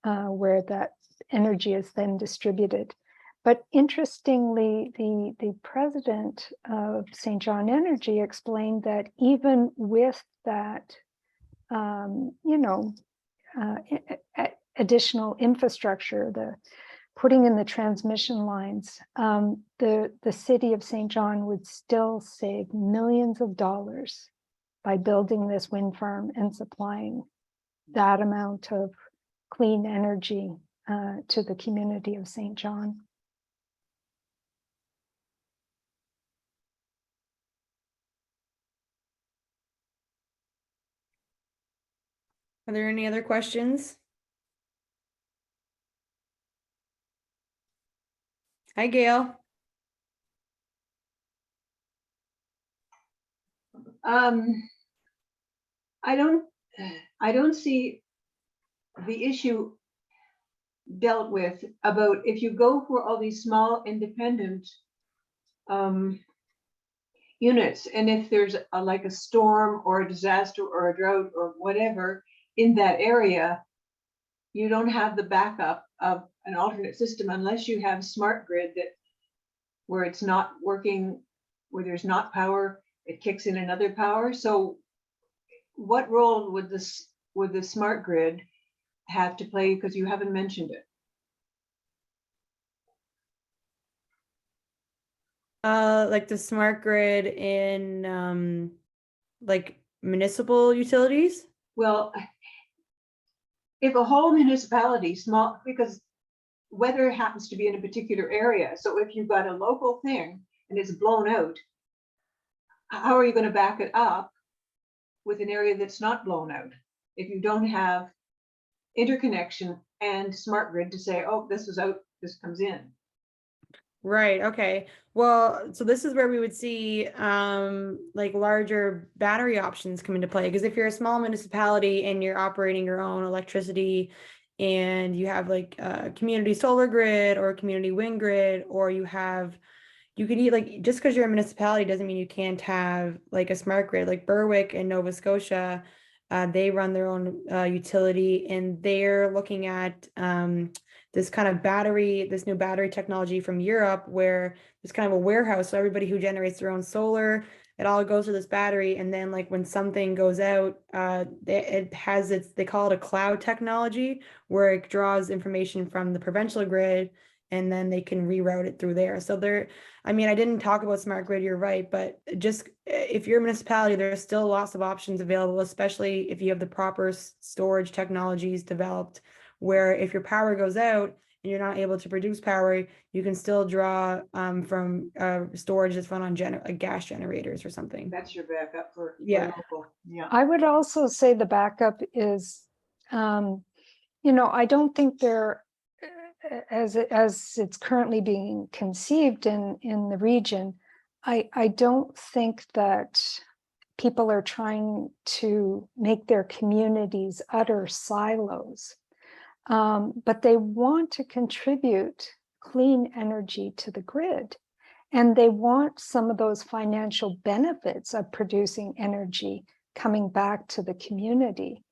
where that energy is then distributed. But interestingly, the president of St. John Energy explained that even with that, additional infrastructure, the putting in the transmission lines, the city of St. John would still save millions of dollars by building this wind farm and supplying that amount of clean energy to the community of St. John. Are there any other questions? Hi, Gail. I don't see the issue dealt with about if you go for all these small independent units, and if there's like a storm or a disaster or a drought or whatever in that area, you don't have the backup of an alternate system unless you have smart grid that where it's not working, where there's not power, it kicks in another power. So what role would the smart grid have to play? Because you haven't mentioned it. Like the smart grid in like municipal utilities? Well, if a whole municipality, small, because weather happens to be in a particular area. So if you've got a local thing and it's blown out, how are you going to back it up with an area that's not blown out if you don't have interconnection and smart grid to say, oh, this is out, this comes in? Right, okay. Well, so this is where we would see like larger battery options come into play, because if you're a small municipality and you're operating your own electricity and you have like a community solar grid or a community wind grid, or you can eat, like, just because you're a municipality doesn't mean you can't have like a smart grid. Like Berwick and Nova Scotia, they run their own utility, and they're looking at this kind of this new battery technology from Europe, where there's kind of a warehouse. So everybody who generates their own solar, it all goes to this battery. And then like when something goes out, they call it a cloud technology, where it draws information from the provincial grid, and then they can reroute it through there. So I didn't talk about smart grid, you're right, but just if you're a municipality, there's still lots of options available, especially if you have the proper storage technologies developed, where if your power goes out and you're not able to produce power, you can still draw from storage that's run on gas generators or something. That's your backup for local. Yeah. I would also say the backup is, I don't think they're, as it's currently being conceived in the region, I don't think that people are trying to make their communities utter silos, but they want to contribute clean energy to the grid, and they want some of those financial benefits of producing energy coming back to the community.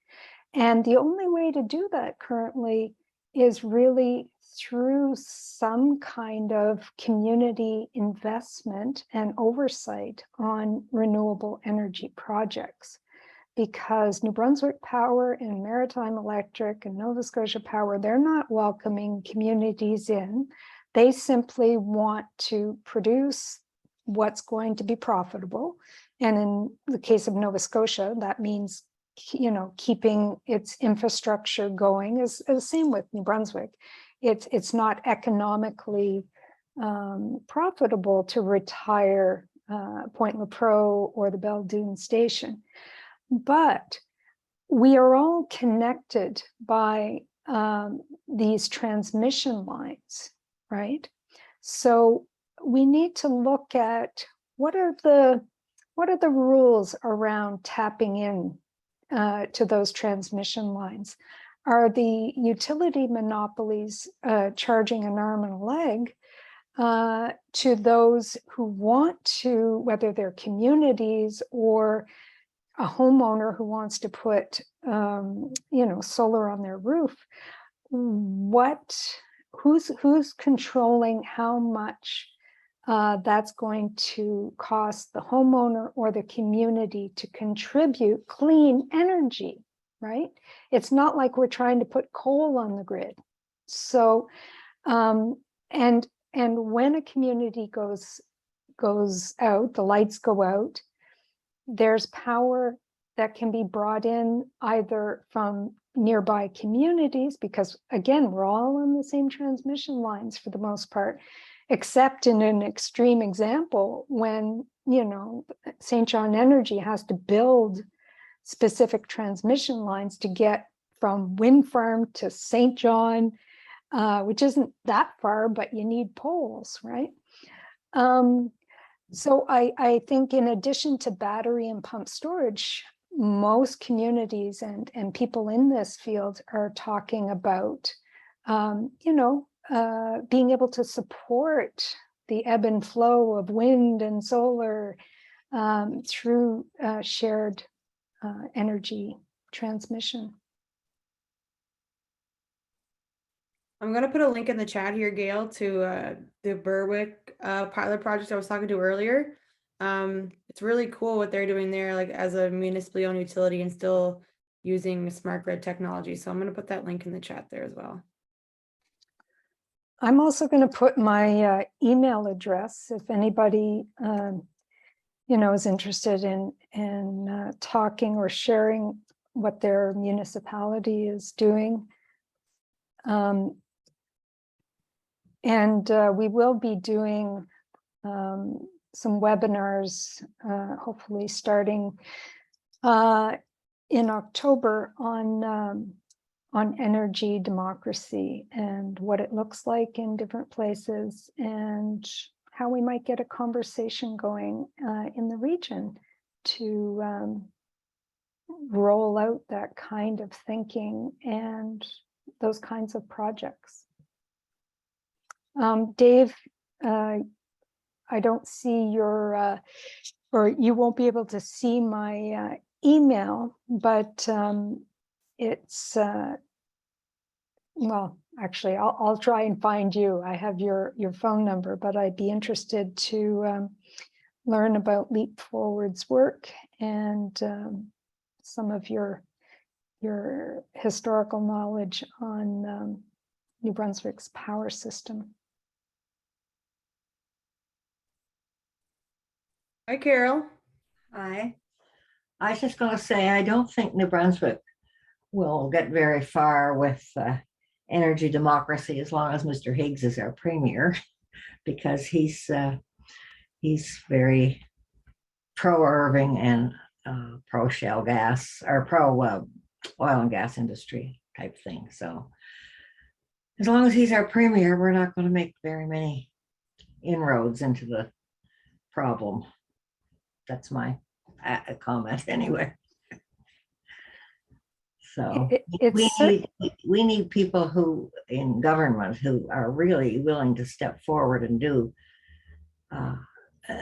And the only way to do that currently is really through some kind of community investment and oversight on renewable energy projects, because New Brunswick Power and Maritime Electric and Nova Scotia Power, they're not welcoming communities in. They simply want to produce what's going to be profitable And in the case of Nova Scotia, that means, you know, keeping its infrastructure going. Is the same with New Brunswick. It's not economically profitable to retire Point Lepreau or the Belledune Station. But we are all connected by these transmission lines, right? So we need to look at what are the rules around tapping in to those transmission lines. Are the utility monopolies charging an arm and a leg to those who want to, whether they're communities or a homeowner who wants to put, you know, solar on their roof? Who's controlling how much that's going to cost the homeowner or the community to contribute clean energy, right? It's not like we're trying to put coal on the grid. So, and when a community goes out, the lights go out, there's power that can be brought in either from nearby communities, because again, we're all on the same transmission lines for the most part, except in an extreme example when, you know, St. John Energy has to build specific transmission lines to get from wind farm to St. John, which isn't that far, but you need poles, right? So I think in addition to battery and pump storage, most communities and people in this field are talking about, you know, being able to support the ebb and flow of wind and solar through shared energy transmission. I'm going to put a link in the chat here, Gail, to the Berwick pilot project I was talking to earlier. It's really cool what they're doing there, like as a municipally owned utility and still using smart grid technology. So I'm going to put that link in the chat there as well. I'm also going to put my email address if anybody, you know, is interested in talking or sharing what their municipality is doing. And we will be doing some webinars, hopefully starting in October on energy democracy and what it looks like in different places and how we might get a conversation going in the region to roll out that kind of thinking and those kinds of projects. Dave, I don't see your, or you won't be able to see my email, but it's, well, actually, I'll try and find you. I have your phone number, but I'd be interested to learn about Leap Forward's work and some of your historical knowledge on New Brunswick's power system. Hi, Carol. Hi. I was just going to say, I don't think New Brunswick will get very far with energy democracy as long as Mr. Higgs is our premier, because he's very pro-Irving and pro shale gas or pro oil and gas industry type thing. So as long as he's our premier, we're not going to make very many inroads into the problem. That's my comment anyway. So we need people who in government who are really willing to step forward and do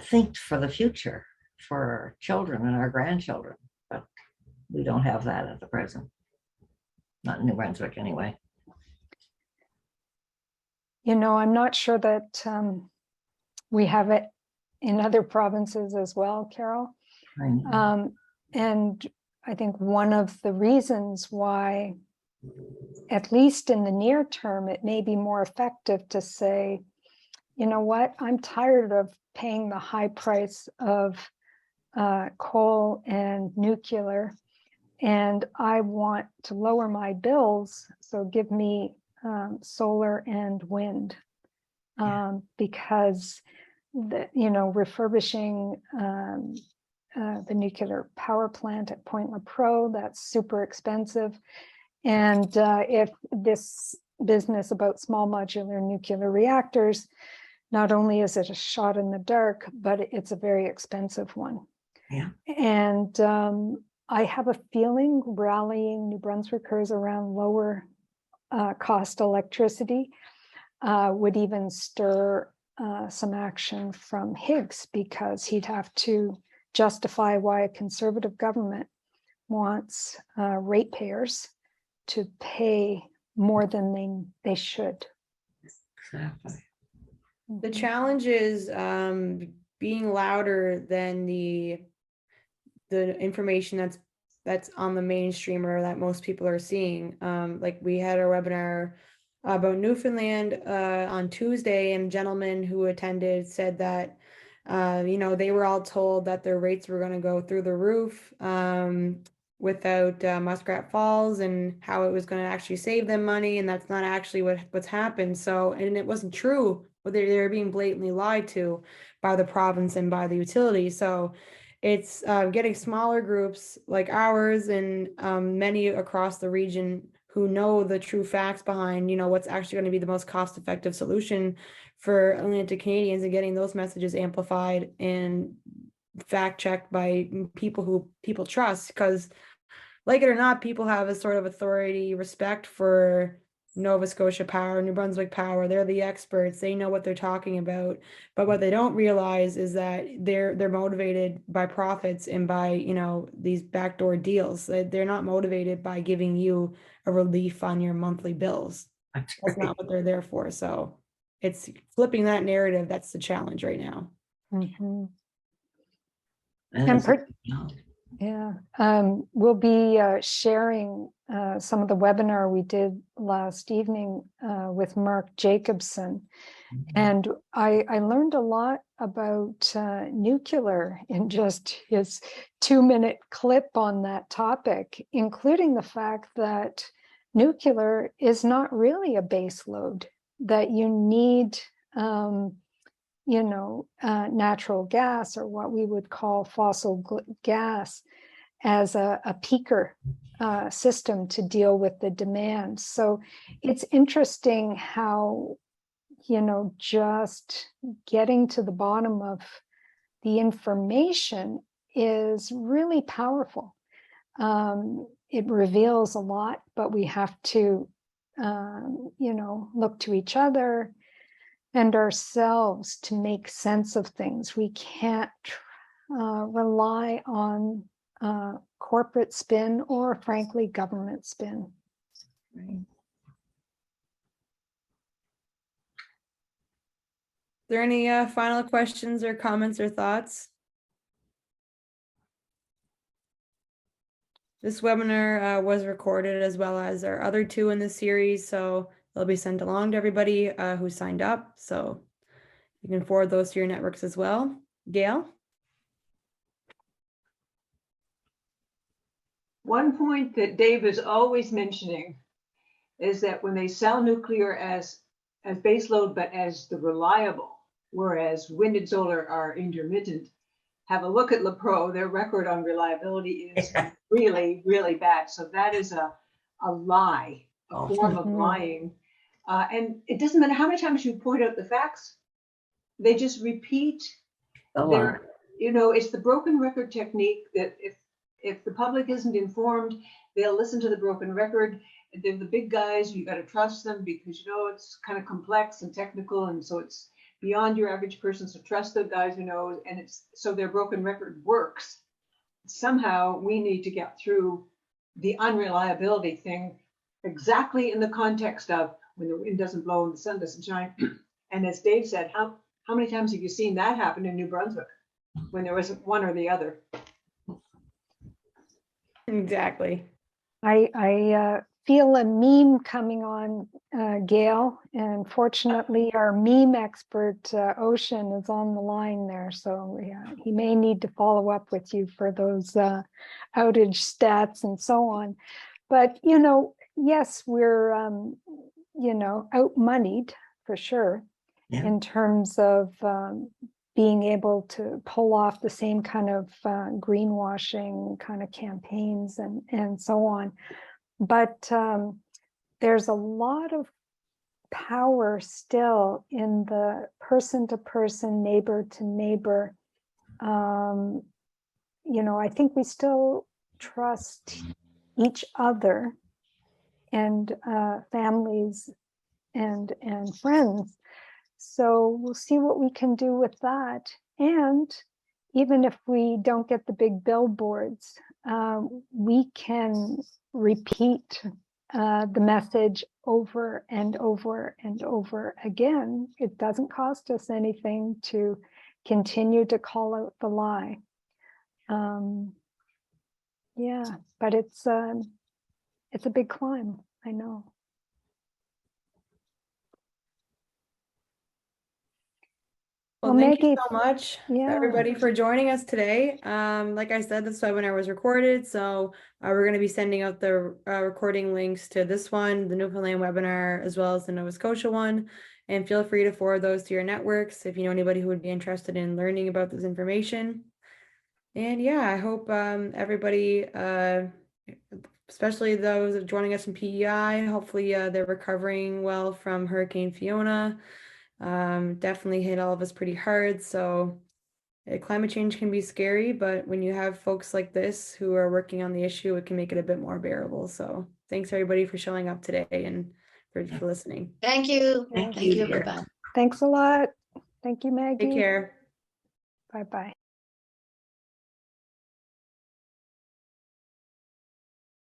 think for the future for our children and our grandchildren, but we don't have that at the present, not in New Brunswick anyway. You know, I'm not sure that we have it in other provinces as well, Carol. And I think one of the reasons why, at least in the near term, it may be more effective to say, you know what, I'm tired of paying the high price of coal and nuclear, and I want to lower my bills, so give me solar and wind. Because refurbishing the nuclear power plant at Point Lepreau, that's super expensive. And if this business about small modular nuclear reactors, not only is it a shot in the dark, but it's a very expensive one. Yeah. And I have a feeling rallying New Brunswickers around lower cost electricity would even stir some action from Higgs, because he'd have to justify why a conservative government wants ratepayers to pay more than they should. Exactly. The challenge is being louder than the information that's on the mainstream or that most people are seeing. Like we had a webinar about Newfoundland on Tuesday, and a gentleman who attended said that they were all told that their rates were going to go through the roof without Muskrat Falls, and how it was going to actually save them money, and that's not actually what's happened. So, and it wasn't true. But they're being blatantly lied to by the province and by the utility. So it's getting smaller groups like ours and many across the region who know the true facts behind, what's actually going to be the most cost-effective solution for Atlantic Canadians, and getting those messages amplified and fact-checked by people people trust. Because, like it or not, people have a sort of authority, respect for Nova Scotia Power, New Brunswick Power. They're the experts. They know what they're talking about. But what they don't realize is that they're motivated by profits and by, these backdoor deals. They're not motivated by giving you a relief on your monthly bills. That's That's great. not what they're there for. So it's flipping that narrative. That's the challenge right now. Mhm. And And it's- no. Yeah, we'll be sharing some of the webinar we did last evening with Mark Jacobson. And I learned a lot about nuclear in just his 2-minute clip on that topic, including the fact that nuclear is not really a base load, that you need natural gas, or what we would call fossil gas, as a peaker system to deal with the demand. So it's interesting how, just getting to the bottom of the information is really powerful. It reveals a lot, but we have to, look to each other and ourselves to make sense of things. We can't rely on corporate spin or, frankly, government spin. Right. Are there any final questions or comments or thoughts? This webinar was recorded, as well as our other two in the series, so they'll be sent along to everybody who signed up. So you can forward those to your networks as well. Gail? One point that Dave is always mentioning is that when they sell nuclear as baseload, but as the reliable, whereas wind and solar are intermittent, have a look at Lepreau. Their record on reliability is really, really bad. So that is a lie, a form of lying. And it doesn't matter how many times you point out the facts, they just repeat their, it's the broken record technique that if the public isn't informed, they'll listen to the broken record. They're the big guys, you got to trust them because it's kind of complex and technical, and so it's beyond your average person. So trust the guys who know, and it's so their broken record works. Somehow we need to get through the unreliability thing exactly in the context of when the wind doesn't blow and the sun doesn't shine. And as Dave said, how many times have you seen that happen in New Brunswick when there wasn't one or the other? Exactly. I feel a meme coming on, Gail, and fortunately our meme expert, Ocean, is on the line there. So yeah, he may need to follow up with you for those outage stats and so on. But, yes, we're, out moneyed for sure Yeah. in terms of being able to pull off the same kind of greenwashing kind of campaigns and so on. But there's a lot of power still in the person to person, neighbor to neighbor. I think we still trust each other and families and friends. So we'll see what we can do with that. And even if we don't get the big billboards, we can repeat the message over and over and over again. It doesn't cost us anything to continue to call out the lie. Yeah, but it's a big climb, I know. Well, Well, thank you Maggie, so much, yeah. everybody, for joining us today. Like I said, this webinar was recorded, so we're going to be sending out the recording links to this one, the Newfoundland webinar, as well as the Nova Scotia one. And feel free to forward those to your networks if you know anybody who would be interested in learning about this information. And yeah, I hope everybody, especially those joining us from PEI, hopefully they're recovering well from Hurricane Fiona. Definitely hit all of us pretty hard. So climate change can be scary, but when you have folks like this who are working on the issue, it can make it a bit more bearable. So thanks everybody for showing up today and for listening. Thank you. Yes. Thank you. Bye-bye. Thanks a lot. Thank you, Maggie. Take care. Bye-bye.